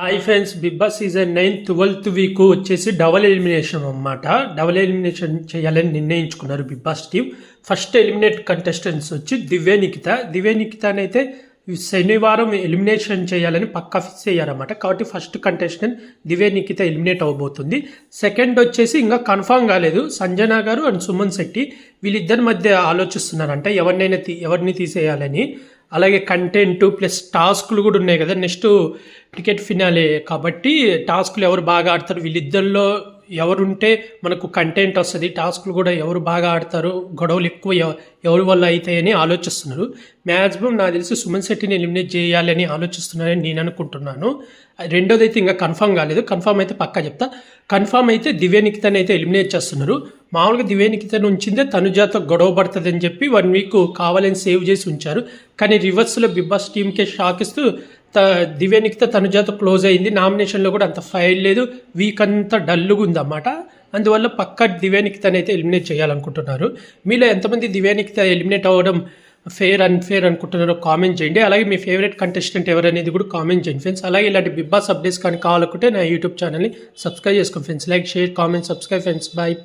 Hi friends, Bigg Boss season 9 12th week వచ్చేసి double elimination అన్నమాట. Double elimination చేయాలని నిర్ణయించుకున్నారు Bigg Boss team. First eliminate contestants వచ్చి దివ్య నిఖిత అయితే శనివారం ఎలిమినేషన్ చేయాలని పక్కా ఫిక్స్ అయ్యారన్నమాట. కాబట్టి ఫస్ట్ కంటెస్టెంట్ దివ్య నిఖిత ఎలిమినేట్ అవ్వబోతుంది. సెకండ్ వచ్చేసి ఇంకా కన్ఫామ్ కాలేదు, సంజన గారు అండ్ సుమన్ శెట్టి వీళ్ళిద్దరి మధ్య ఆలోచిస్తున్నారంట ఎవరిని తీసేయాలని. అలాగే కంటెంట్ ప్లస్ టాస్క్లు కూడా ఉన్నాయి కదా, నెక్స్ట్ క్రికెట్ ఫినాలే కాబట్టి టాస్క్లు ఎవరు బాగా ఆడతారు, వీళ్ళిద్దరిలో ఎవరుంటే మనకు కంటెంట్ వస్తుంది, టాస్క్లు కూడా ఎవరు బాగా ఆడతారు, గొడవలు ఎక్కువ ఎవరి వల్ల అవుతాయని ఆలోచిస్తున్నారు. మ్యాక్సిమం నాకు తెలిసి సుమన్ శెట్టిని ఎలిమినేట్ చేయాలని ఆలోచిస్తున్నారని నేను అనుకుంటున్నాను. రెండోది అయితే ఇంకా కన్ఫామ్ కాలేదు, కన్ఫామ్ అయితే పక్కా చెప్తా. కన్ఫామ్ అయితే దివ్య నిఖితని అయితే ఎలిమినేట్ చేస్తున్నారు. మామూలుగా దివ్య నిఖితను ఉంచిందే తనుజాతో గొడవ పడుతుందని చెప్పి 1 వీక్ కావాలని సేవ్ చేసి ఉంచారు. కానీ రివర్స్లో బిగ్ బాస్ టీమ్కే షాక్ ఇస్తూ దివ్య నిఖిత తనుజాతో క్లోజ్ అయింది. నామినేషన్లో కూడా అంత ఫైల్ లేదు, వీక్ అంతా డల్లుగా ఉందన్నమాట. అందువల్ల పక్కా దివ్య నిఖితని అయితే ఎలిమినేట్ చేయాలనుకుంటున్నారు. మీలో ఎంతమంది దివ్య నిఖిత ఎలిమినేట్ అవ్వడం ఫేర్ అన్ఫేర్ అనుకుంటున్నారో కామెంట్ చేయండి. అలాగే మీ ఫేవరెట్ కంటెస్టెంట్ ఎవరనేది కూడా కామెంట్ చేయండి ఫ్రెండ్స్. అలాగే ఇలాంటి బిగ్ బాస్ అప్డేట్స్ కానీ కావాలనుకుంటే నా యూట్యూబ్ ఛానల్ని సబ్స్క్రైబ్ చేసుకోండి friends. Like, share, comment, subscribe friends. Bye.